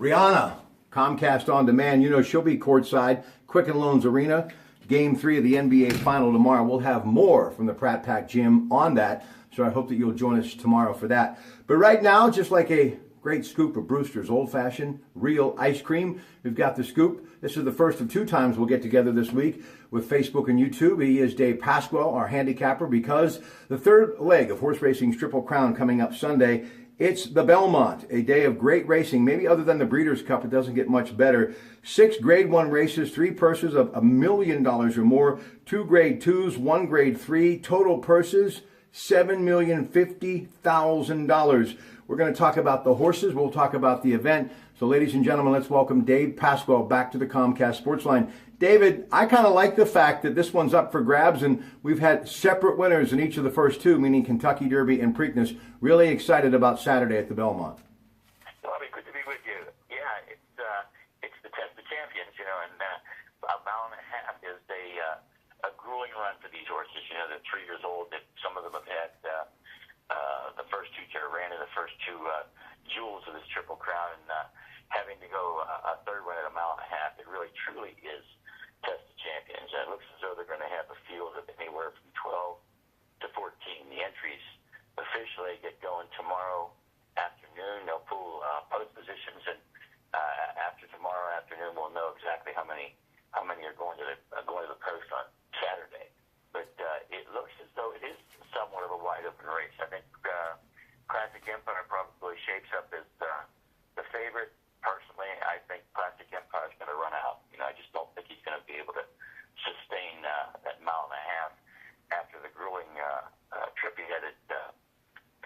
Rihanna, Comcast On Demand. You know she'll be courtside, Quicken Loans Arena, Game 3 of the NBA Final tomorrow. We'll have more from the Pratte Pack Gym on that, so I hope that you'll join us tomorrow for that. But right now, just like a great scoop of Brewster's old-fashioned real ice cream, we've got the scoop. This is the first of 2 times we'll get together this week with Facebook and YouTube. He is Dave Pasquale, our handicapper, because the third leg of horse racing's Triple Crown coming up Sunday. It's the Belmont, a day of great racing. Maybe other than the Breeders' Cup, it doesn't get much better. 6 Grade 1 races, 3 purses of $1 million or more, 2 Grade 2s, 1 Grade 3, total purses $7,050,000. We're going to talk about the horses. We'll talk about the event. So, ladies and gentlemen, let's welcome Dave Pasquale back to the Comcast Sports Line. David, I kind of like the fact that this one's up for grabs, and we've had separate winners in each of the first 2, meaning Kentucky Derby and Preakness. Really excited about Saturday at the Belmont. Bobby, good to be with you. Yeah, it's the test of champions, you know, and a mile and a half is a grueling run for these horses. You know, they're 3 years old. That some of them have had the first 2 ran in the first 2 jewels of this Triple Crown, and having to go a third one at a mile and a half, it really truly is test of champions. And it looks as though they're going to have a field of anywhere from 12 to 14. The entries officially get going tomorrow afternoon. They'll pull post positions, and after tomorrow afternoon, we'll know exactly how many are going to the post on Saturday. But it looks as though it is somewhat of a wide open race. I think Classic Empire probably shapes up as the favorite. Personally, I think Classic Empire is going to run out. You know, I just don't think he's going to be able to sustain that mile and a half after the grueling trip he had at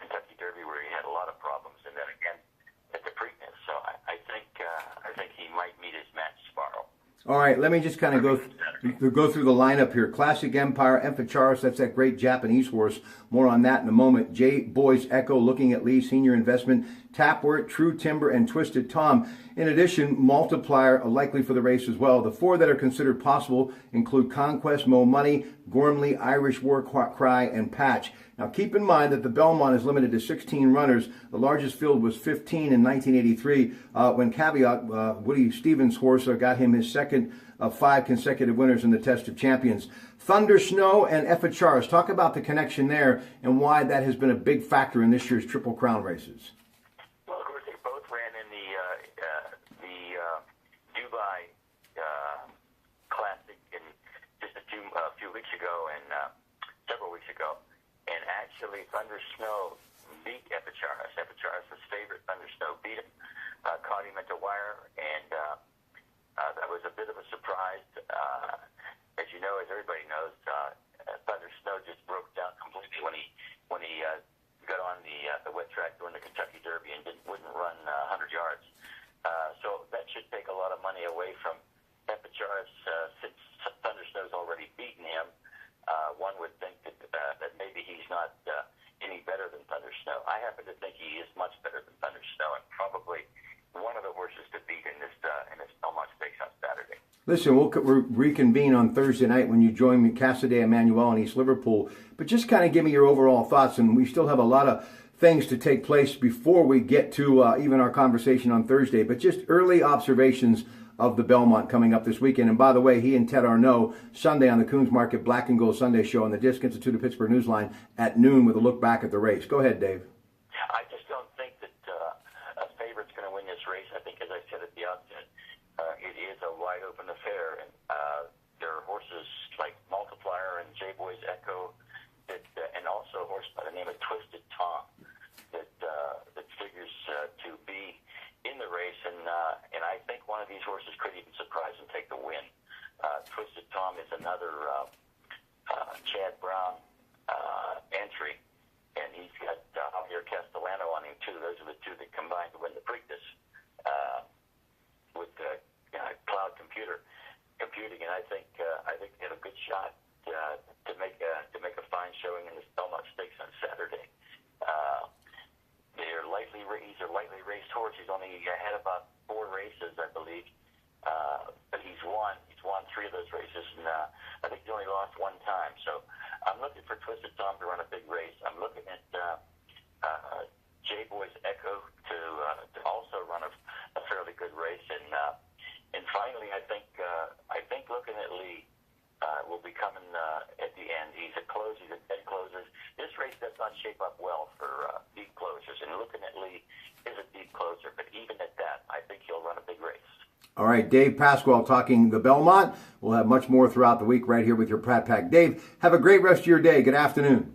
Kentucky Derby, where he had a lot of problems, and then again at the Preakness. So I think he might meet his match tomorrow. All right, let me just kind of go through the lineup here. Classic Empire, Emphacharis, that's that great Japanese horse. More on that in a moment. J. Boys Echo, Looking at Lee, Senior Investment, Tapwort, True Timber, and Twisted Tom. In addition, Multiplier likely for the race as well. The 4 that are considered possible include Conquest, Mo Money, Gormley, Irish War Cry, and Patch. Now, keep in mind that the Belmont is limited to 16 runners. The largest field was 15 in 1983 when Caveat, Woody Stevens' horse, got him his second of 5 consecutive winners in the Test of Champions. Thunder Snow and Emphacharis. Talk about the connection there and why that has been a big factor in this year's Triple Crown races. Well, of course, they both ran in the Dubai Classic just a few weeks ago and several weeks ago. And actually, Thunder Snow beat Emphacharis. Emphacharis was favorite. Thunder Snow beat him, caught him at the wire, and that was a bit of a surprise. As you know, as everybody knows, Thunder Snow just broke down completely when he got on the wet track during the Kentucky Derby and wouldn't run 100 yards. So that should take a lot of money away from Emphacharis since Thunder Snow's already beaten him. One would think that maybe he's not any better than Thunder Snow. I happen to think he is much better than Thunder Snow, and probably one of the horses to beat in this Belmont Stakes on Saturday. Listen, we'll reconvene on Thursday night when you join me, Cassidy Emmanuel in East Liverpool. But just kind of give me your overall thoughts, and we still have a lot of things to take place before we get to even our conversation on Thursday. But just early observations of the Belmont coming up this weekend. And by the way, he and Ted Arnaud, Sunday on the Coons Market Black and Gold Sunday Show on the Disc Institute of Pittsburgh Newsline at noon with a look back at the race. Go ahead, Dave. I just don't think that a favorite's going to win this race. I think, as I said at the outset, it is a wide open affair, and there are horses like Multiplier and J. Boys Echo, and also a horse by the name of Twisted Tom that figures to be in the race, and I think one of these horses could even surprise and take the win. Twisted Tom is another Chad Brown entry, and he's got Javier Castellano on him too. Those are the 2 that combined to win the Preakness with cloud computing, and I think they have a good shot to make a fine showing in this Belmont Stakes on Saturday. He's a lightly raced horse. He's only had about 4 races, I believe, but he's won 3 of those races, and I think he's only lost 1 time. So I'm looking for Twisted Tom to run a big race. I'm looking at J. Boys Echo to also run a fairly good finally, I think looking at Lee will be coming at the end. He's a closer. He's a dead closer. This race does not shape up well for deep closers, and looking at Lee is a deep closer. But even at that, I think he'll run a big race. All right, Dave Pasquale talking the Belmont. We'll have much more throughout the week right here with your Pratt Pack. Dave, have a great rest of your day. Good afternoon.